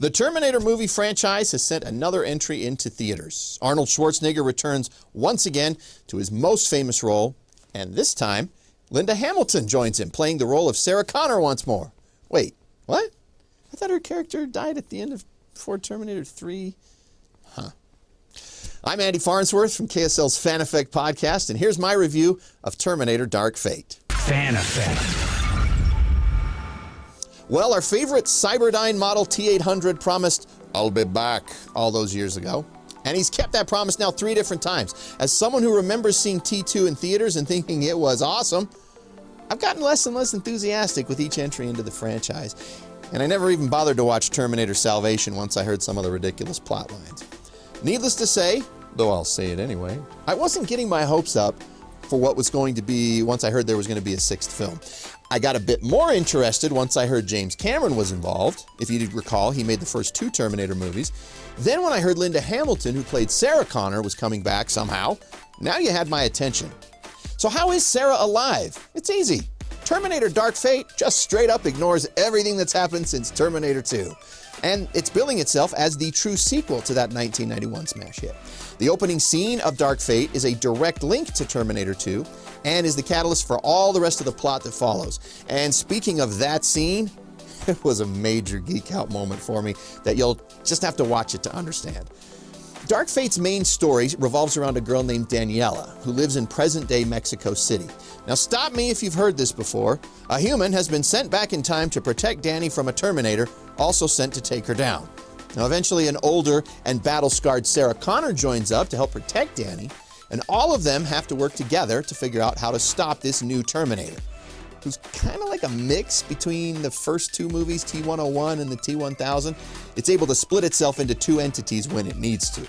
The Terminator movie franchise has sent another entry into theaters. Arnold Schwarzenegger returns once again to his most famous role, and this time, Linda Hamilton joins him, playing the role of Sarah Connor once more. Wait, what? I thought her character died at the end of before Terminator 3. Huh. I'm Andy Farnsworth from KSL's Fan Effect podcast, and here's my review of Terminator Dark Fate. Fan Effect. Well, our favorite Cyberdyne model T800 promised, "I'll be back," all those years ago. And he's kept that promise now 3 different times. As someone who remembers seeing T2 in theaters and thinking it was awesome, I've gotten less and less enthusiastic with each entry into the franchise. And I never even bothered to watch Terminator Salvation once I heard some of the ridiculous plot lines. Needless to say, though I'll say it anyway, I wasn't getting my hopes up for what was going to be once I heard there was going to be a 6th film. I got a bit more interested once I heard James Cameron was involved. If you recall, he made the first 2 Terminator movies. Then when I heard Linda Hamilton, who played Sarah Connor, was coming back somehow, now you had my attention. So how is Sarah alive? It's easy. Terminator Dark Fate just straight up ignores everything that's happened since Terminator 2. And it's billing itself as the true sequel to that 1991 smash hit. The opening scene of Dark Fate is a direct link to Terminator 2 and is the catalyst for all the rest of the plot that follows. And speaking of that scene, it was a major geek out moment for me that you'll just have to watch it to understand. Dark Fate's main story revolves around a girl named Daniela, who lives in present-day Mexico City. Now stop me if you've heard this before. A human has been sent back in time to protect Danny from a Terminator, also sent to take her down. Now eventually an older and battle-scarred Sarah Connor joins up to help protect Danny, and all of them have to work together to figure out how to stop this new Terminator, who's kind of like a mix between the first 2 movies, T-101 and the T-1000. It's able to split itself into 2 entities when it needs to.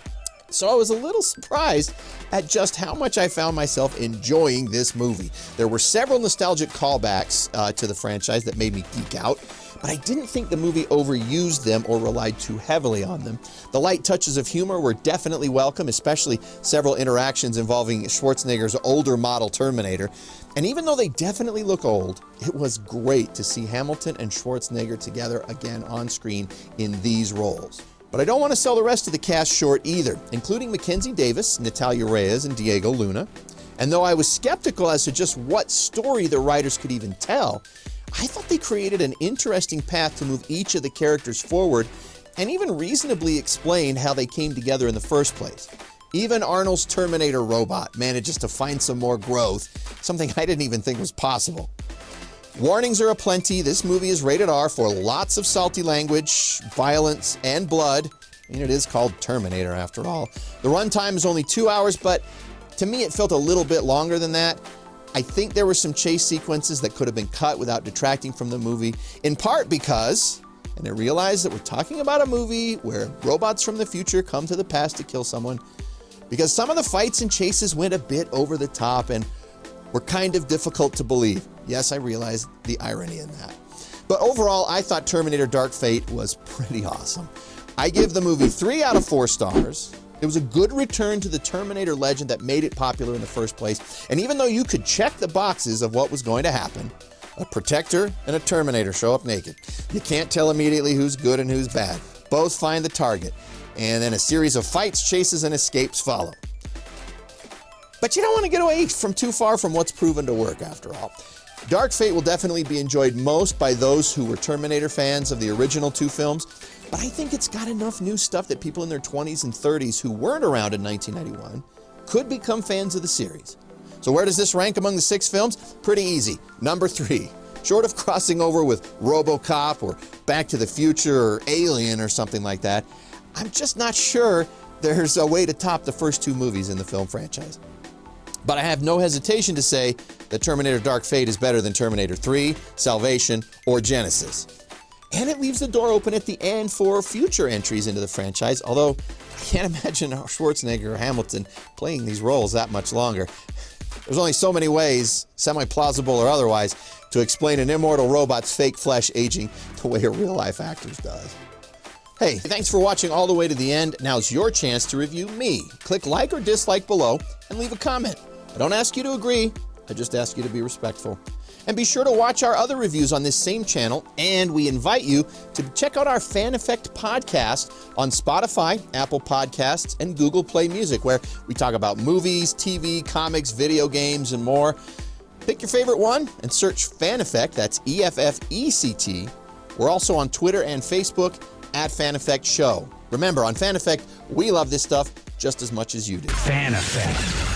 So I was a little surprised at just how much I found myself enjoying this movie. There were several nostalgic callbacks to the franchise that made me geek out, but I didn't think the movie overused them or relied too heavily on them. The light touches of humor were definitely welcome, especially several interactions involving Schwarzenegger's older model Terminator. And even though they definitely look old, it was great to see Hamilton and Schwarzenegger together again on screen in these roles. But I don't want to sell the rest of the cast short either, including Mackenzie Davis, Natalia Reyes, and Gabriel Luna. And though I was skeptical as to just what story the writers could even tell, I thought they created an interesting path to move each of the characters forward and even reasonably explain how they came together in the first place. Even Arnold's Terminator robot manages to find some more growth, something I didn't even think was possible. Warnings are aplenty. This movie is rated R for lots of salty language, violence, and blood. And it is called Terminator after all. The runtime is only 2 hours, but to me it felt a little bit longer than that. I think there were some chase sequences that could have been cut without detracting from the movie, in part because, and I realize that we're talking about a movie where robots from the future come to the past to kill someone, because some of the fights and chases went a bit over the top and were kind of difficult to believe. Yes, I realize the irony in that. But overall, I thought Terminator Dark Fate was pretty awesome. I give the movie 3 out of 4 stars. It was a good return to the Terminator legend that made it popular in the first place. And even though you could check the boxes of what was going to happen, a Protector and a Terminator show up naked, you can't tell immediately who's good and who's bad. Both find the target, and then a series of fights, chases, and escapes follow. But you don't want to get away from too far from what's proven to work after all. Dark Fate will definitely be enjoyed most by those who were Terminator fans of the original 2 films, but I think it's got enough new stuff that people in their 20s and 30s who weren't around in 1991 could become fans of the series. So where does this rank among the 6 films? Pretty easy. Number 3. Short of crossing over with RoboCop or Back to the Future or Alien or something like that, I'm just not sure there's a way to top the first 2 movies in the film franchise. But I have no hesitation to say that Terminator Dark Fate is better than Terminator 3, Salvation, or Genesis. And it leaves the door open at the end for future entries into the franchise, although I can't imagine Schwarzenegger or Hamilton playing these roles that much longer. There's only so many ways, semi-plausible or otherwise, to explain an immortal robot's fake flesh aging the way a real-life actor's does. Hey, thanks for watching all the way to the end. Now's your chance to review me. Click like or dislike below and leave a comment. I don't ask you to agree, I just ask you to be respectful. And be sure to watch our other reviews on this same channel, and we invite you to check out our Fan Effect podcast on Spotify, Apple Podcasts, and Google Play Music, where we talk about movies, TV, comics, video games, and more. Pick your favorite one and search Fan Effect, that's EFFECT. We're also on Twitter and Facebook at Fan Effect Show. Remember, on Fan Effect, we love this stuff just as much as you do. Fan Effect.